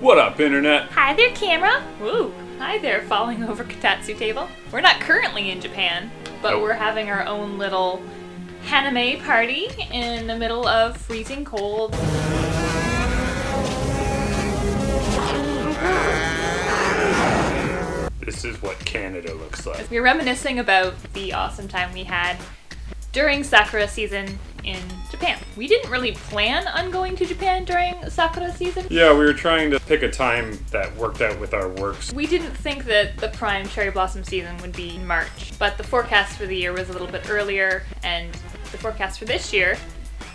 What up, Internet? Hi there, camera. Woo. Hi there, falling over kotatsu table. We're not currently in Japan, but Nope. We're having our own little anime party in the middle of freezing cold. This is what Canada looks like. We're reminiscing about the awesome time we had during Sakura season in Japan. We didn't really plan on going to Japan during Sakura season. Yeah, we were trying to pick a time that worked out with our works. We didn't think that the prime cherry blossom season would be in March, but the forecast for the year was a little bit earlier, and the forecast for this year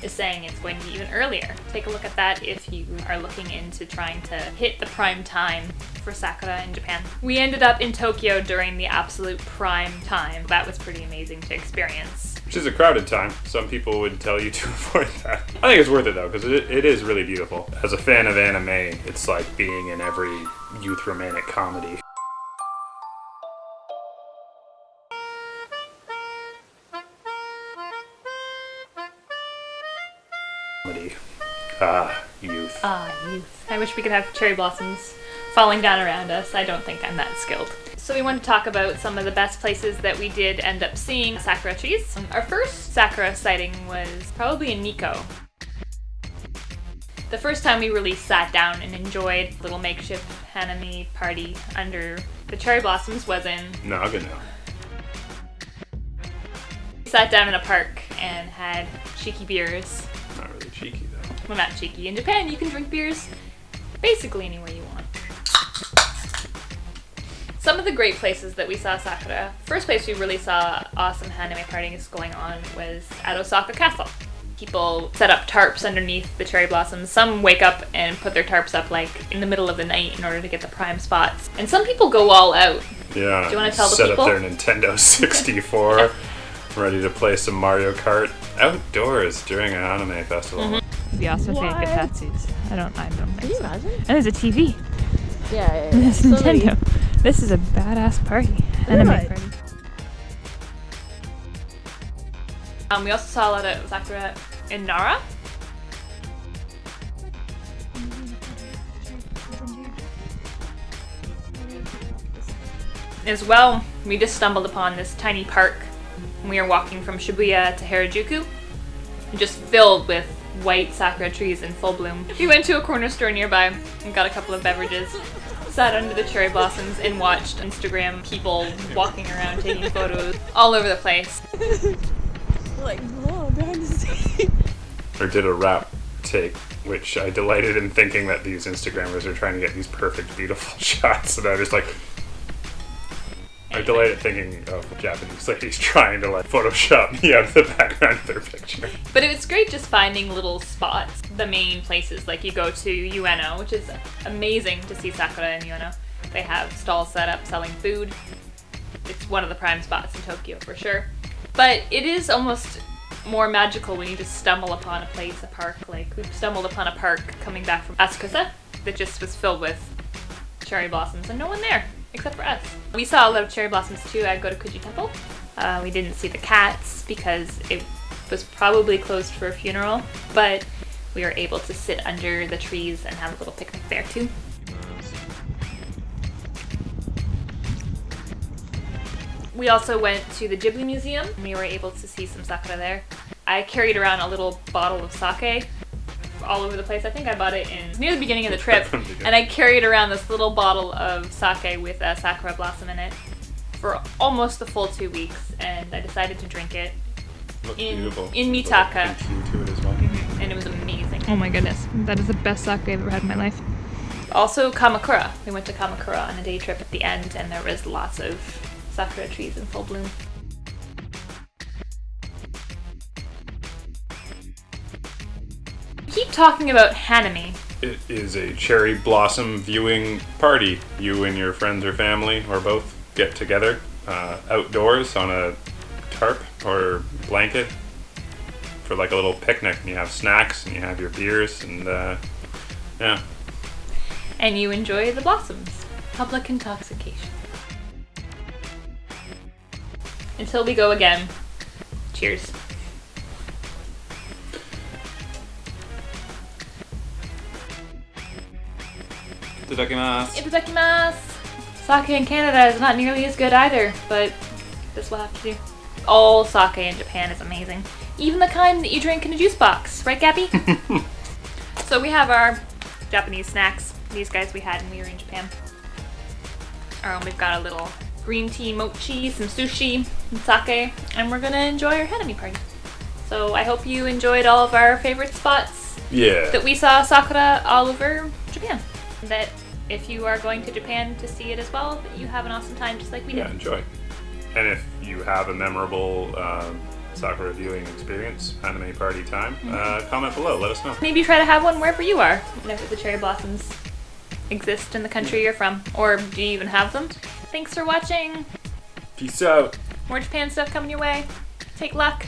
is saying it's going to be even earlier. Take a look at that if you are looking into trying to hit the prime time for Sakura in Japan. We ended up in Tokyo during the absolute prime time. That was pretty amazing to experience. Which is a crowded time. Some people would tell you to avoid that. I think it's worth it though, because it is really beautiful. As a fan of anime, it's like being in every youth romantic comedy. Youth. Youth. I wish we could have cherry blossoms falling down around us. I don't think I'm that skilled. So we want to talk about some of the best places that we did end up seeing sakura trees. Our first sakura sighting was probably in Nikko. The first time we really sat down and enjoyed a little makeshift hanami party under the cherry blossoms was in Nagano. We sat down in a park and had cheeky beers. Not really cheeky though. Well, not cheeky. In Japan, you can drink beers basically anywhere you want. Some of the great places that we saw sakura. First place we really saw awesome hanami parties going on was at Osaka Castle. People set up tarps underneath the cherry blossoms. Some wake up and put their tarps up like in the middle of the night in order to get the prime spots. And some people go all out. Yeah. Do you want to tell the set people? Set up their Nintendo 64, ready to play some Mario Kart outdoors during an anime festival. Mm-hmm. It'd be awesome if they had Kotatsus. I don't think Can you so. imagine? And there's a TV. Yeah. And there's So many- Nintendo. This is a badass party. Anime party. We also saw a lot of sakura in Nara. As well, we just stumbled upon this tiny park. We were walking from Shibuya to Harajuku, just filled with white sakura trees in full bloom. We went to a corner store nearby and got a couple of beverages, sat under the cherry blossoms and watched Instagram people walking around taking photos all over the place. Like, whoa, behind the scenes. Or did a rap take, which I delighted in thinking that these Instagrammers are trying to get these perfect, beautiful shots, and I just like... I delighted thinking of Japanese ladies trying to like Photoshop me out of the background of their picture. But it was great just finding little spots, the main places, like you go to Ueno, which is amazing to see sakura in Ueno. They have stalls set up selling food. It's one of the prime spots in Tokyo for sure. But it is almost more magical when you just stumble upon a place, a park. Like we stumbled upon a park coming back from Asakusa that just was filled with cherry blossoms and no one there. Except for us. We saw a lot of cherry blossoms too at GOTOKUJI temple. We didn't see the cats because it was probably closed for a funeral, but we were able to sit under the trees and have a little picnic there too. We also went to the GHIBLI museum. We were able to see some sakura there. I carried around a little bottle of sake all over the place. I think I bought it near the beginning of the trip, and I carried around this little bottle of sake with a sakura blossom in it for almost the full 2 weeks, and I decided to drink it in MITAKA, To it as well. and it was amazing. Oh my goodness, that is the best sake I've ever had in my life. Also KAMAKURA. We went to KAMAKURA on a day trip at the end, and there was lots of sakura trees in full bloom. Keep talking about hanami. It is a cherry blossom viewing party. You and your friends or family or both get together outdoors on a tarp or blanket for like a little picnic, and you have snacks and you have your beers and yeah. And you enjoy the blossoms. Public intoxication. Until we go again. Cheers. Itadakimasu. Itadakimasu! Sake in Canada is not nearly as good either, but this will have to do. All sake in Japan is amazing. Even the kind that you drink in a juice box. Right, Gabby? So we have our Japanese snacks. These guys we had when we were in Japan. We've got a little green tea mochi, some sushi, and sake, and we're gonna enjoy our Hanami party. So I hope you enjoyed all of our favorite spots. Yeah. That we saw Sakura all over Japan. That if you are going to Japan to see it as well, that you have an awesome time just like we did. Yeah, enjoy. And if you have a memorable Sakura viewing experience, anime party time, comment below. Let us know. Maybe try to have one wherever you are, whenever the cherry blossoms exist in the country you're from. Or do you even have them? Thanks for watching. Peace out. More Japan stuff coming your way. Take luck.